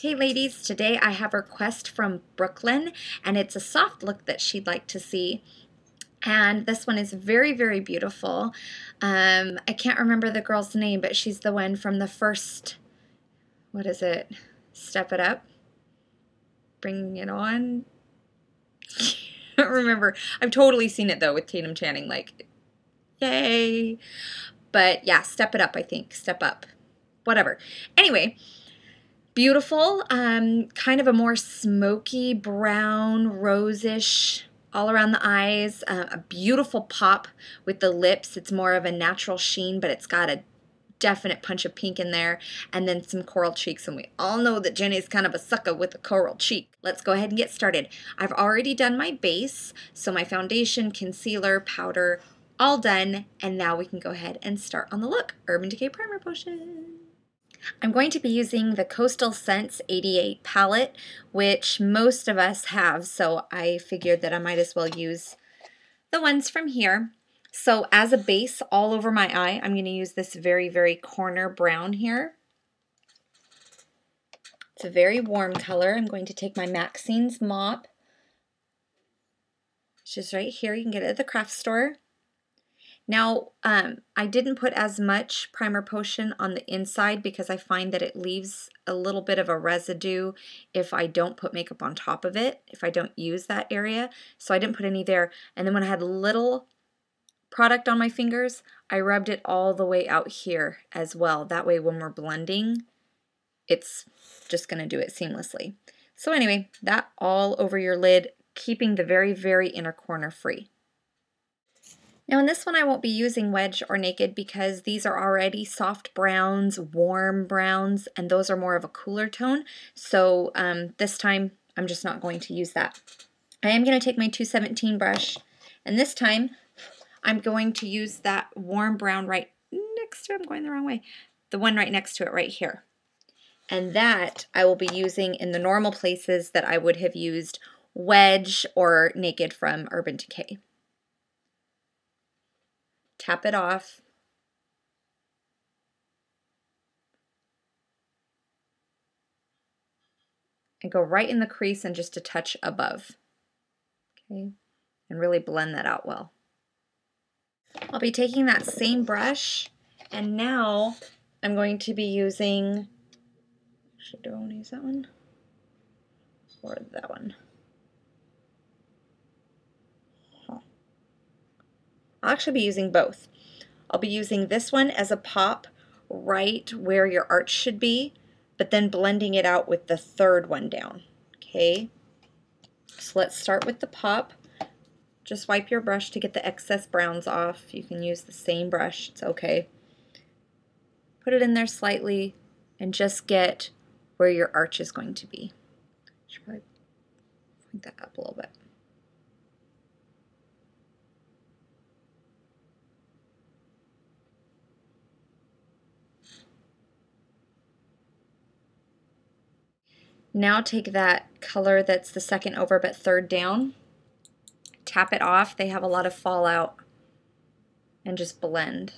Hey ladies, today I have a request from Brooklyn and it's a soft look that she'd like to see. And this one is very, very beautiful. I can't remember the girl's name, but she's the one from the first, what is it? Step It Up? Bring It On? I don't remember. I've totally seen it though with Tatum Channing, like, yay. But yeah, Step It Up, I think. Step Up. Whatever. Anyway. Beautiful, kind of a more smoky brown, rosish, all around the eyes, a beautiful pop with the lips. It's more of a natural sheen, but it's got a definite punch of pink in there, and then some coral cheeks, and we all know that Jenny's kind of a sucker with a coral cheek. Let's go ahead and get started. I've already done my base, so my foundation, concealer, powder, all done, and now we can go ahead and start on the look. Urban Decay Primer Potion. I'm going to be using the Coastal Scents 88 palette, which most of us have, so I figured that I might as well use the ones from here. So as a base all over my eye, I'm going to use this very, very corner brown here. It's a very warm color. I'm going to take my Maxine's mop, which is right here. You can get it at the craft store. Now, I didn't put as much primer potion on the inside because I find that it leaves a little bit of a residue if I don't put makeup on top of it, if I don't use that area. So I didn't put any there. And then when I had little product on my fingers, I rubbed it all the way out here as well. That way when we're blending, it's just going to do it seamlessly. So anyway, that all over your lid, keeping the very, very inner corner free. Now in this one I won't be using Wedge or Naked because these are already soft browns, warm browns, and those are more of a cooler tone. So this time I'm just not going to use that. I am going to take my 217 brush, and this time I'm going to use that warm brown right next to it. I'm going the wrong way. The one right next to it right here. And that I will be using in the normal places that I would have used Wedge or Naked from Urban Decay. Tap it off. And go right in the crease and just a touch above. Okay, and really blend that out well. I'll be taking that same brush, and now I'm going to be using, actually, do I want to use that one? Or that one? I'll actually be using both. I'll be using this one as a pop right where your arch should be, but then blending it out with the third one down. Okay, so let's start with the pop. Just wipe your brush to get the excess browns off. You can use the same brush, it's okay. Put it in there slightly and just get where your arch is going to be. Should probably point that up a little bit. Now take that color that's the second over but third down, tap it off. They have a lot of fallout, and just blend.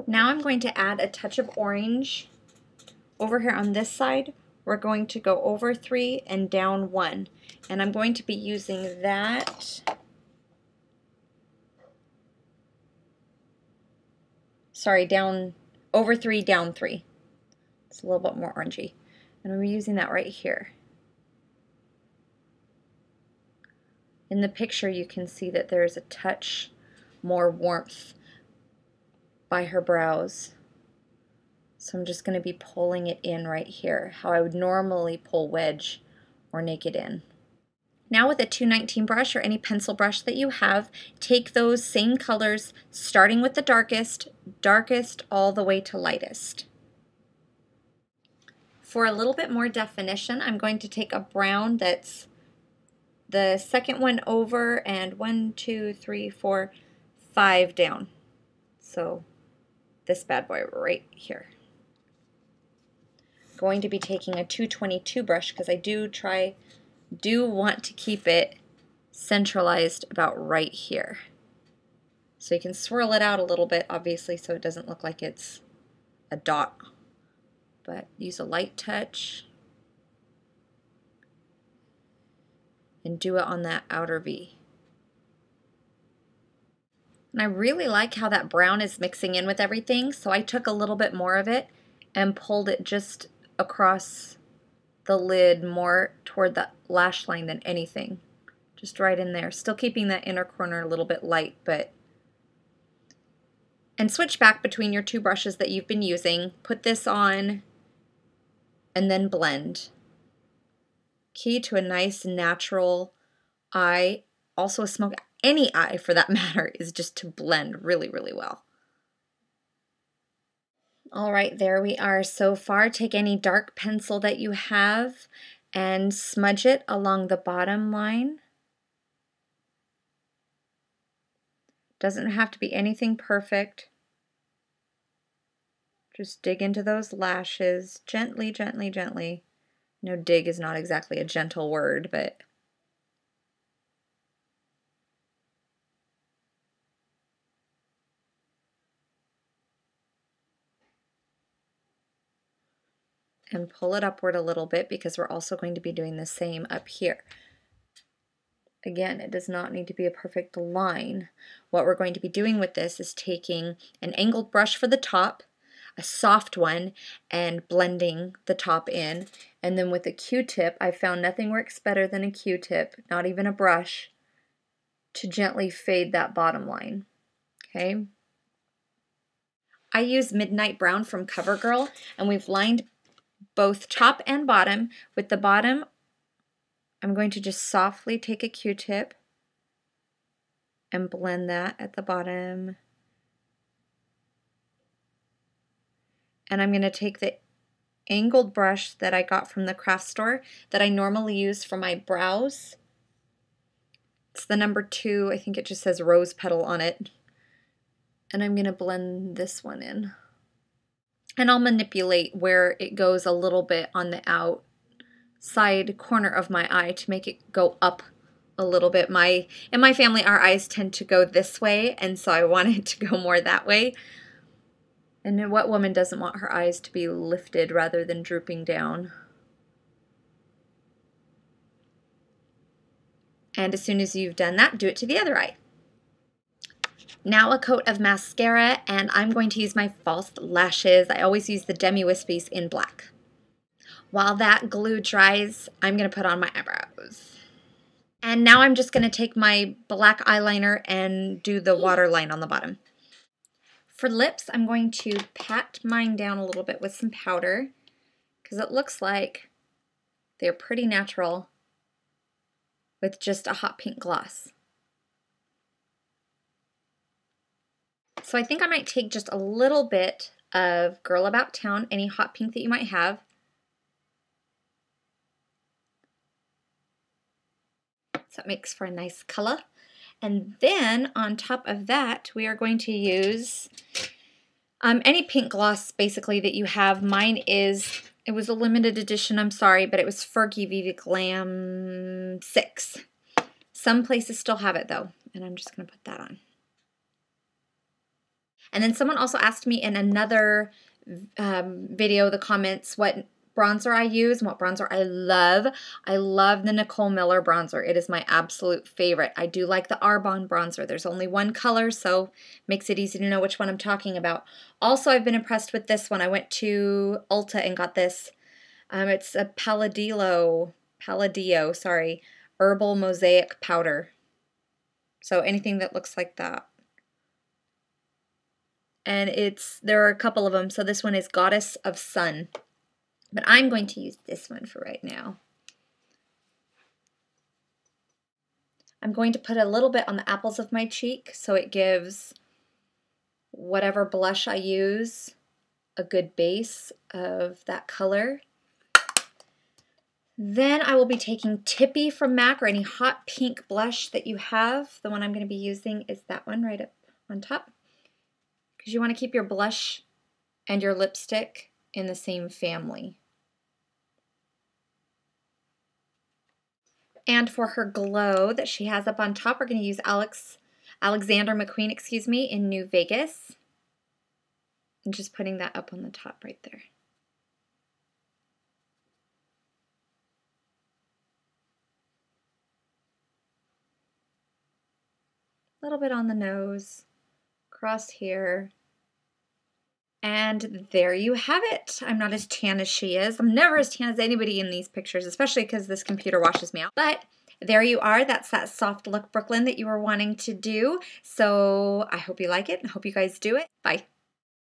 Now I'm going to add a touch of orange. Over here on this side, we're going to go over 3 and down 1. And I'm going to be using that. Sorry, down over 3, down 3. It's a little bit more orangey. And I'm using that right here. In the picture you can see that there's a touch more warmth by her brows. So I'm just going to be pulling it in right here, how I would normally pull Wedge or Naked in. Now with a 219 brush or any pencil brush that you have, take those same colors starting with the darkest all the way to lightest. For a little bit more definition, I'm going to take a brown that's the second one over and 1, 2, 3, 4, 5 down. So this bad boy right here. Going to be taking a 222 brush because I do want to keep it centralized about right here. So you can swirl it out a little bit, obviously, so it doesn't look like it's a dot. But use a light touch and do it on that outer V. And I really like how that brown is mixing in with everything, so I took a little bit more of it and pulled it just across the lid more toward the lash line than anything. Just right in there. Still keeping that inner corner a little bit light, but... And switch back between your two brushes that you've been using. Put this on and then blend. Key to a nice natural eye, also a smoke, any eye for that matter, is just to blend really, really well. All right, there we are so far. Take any dark pencil that you have and smudge it along the bottom line. Doesn't have to be anything perfect. Just dig into those lashes gently, gently, gently. No, dig is not exactly a gentle word, but and pull it upward a little bit because we're also going to be doing the same up here. Again, it does not need to be a perfect line. What we're going to be doing with this is taking an angled brush for the top, a soft one, and blending the top in. And then with a Q-tip, I found nothing works better than a Q-tip, not even a brush, to gently fade that bottom line. Okay? I use Midnight Brown from CoverGirl, and we've lined both top and bottom. With the bottom, I'm going to just softly take a Q-tip and blend that at the bottom. And I'm going to take the angled brush that I got from the craft store that I normally use for my brows. It's the number 2, I think it just says rose petal on it. And I'm going to blend this one in. And I'll manipulate where it goes a little bit on the outside corner of my eye to make it go up a little bit. In my family, our eyes tend to go this way, and so I wanted it to go more that way. And what woman doesn't want her eyes to be lifted rather than drooping down? And as soon as you've done that, do it to the other eye. Now a coat of mascara, and I'm going to use my false lashes. I always use the Demi Wispies in black. While that glue dries, I'm going to put on my eyebrows. And now I'm just going to take my black eyeliner and do the waterline on the bottom. For lips, I'm going to pat mine down a little bit with some powder because it looks like they're pretty natural with just a hot pink gloss. So I think I might take just a little bit of Girl About Town, any hot pink that you might have. So it makes for a nice color. And then on top of that, we are going to use any pink gloss basically that you have. Mine is, it was a limited edition, I'm sorry, but it was Fergie Vivi Glam 6. Some places still have it though, and I'm just going to put that on. And then someone also asked me in another video, the comments, what bronzer I use and what bronzer I love. I love the Nicole Miller bronzer. It is my absolute favorite. I do like the Arbonne bronzer. There's only one color, so makes it easy to know which one I'm talking about. Also, I've been impressed with this one. I went to Ulta and got this. It's a Palladio, sorry, Herbal Mosaic powder. So anything that looks like that. And there are a couple of them. So this one is Goddess of Sun. But I'm going to use this one for right now. I'm going to put a little bit on the apples of my cheek so it gives whatever blush I use a good base of that color. Then I will be taking Tippy from MAC, or any hot pink blush that you have. The one I'm going to be using is that one right up on top, because you want to keep your blush and your lipstick in the same family. And for her glow that she has up on top, we're going to use Alexander McQueen, excuse me, in New Vegas. And just putting that up on the top right there. A little bit on the nose, across here. And there you have it. I'm not as tan as she is. I'm never as tan as anybody in these pictures, especially because this computer washes me out. But there you are. That's that soft look Brooklyn that you were wanting to do. So I hope you like it and hope you guys do it. Bye.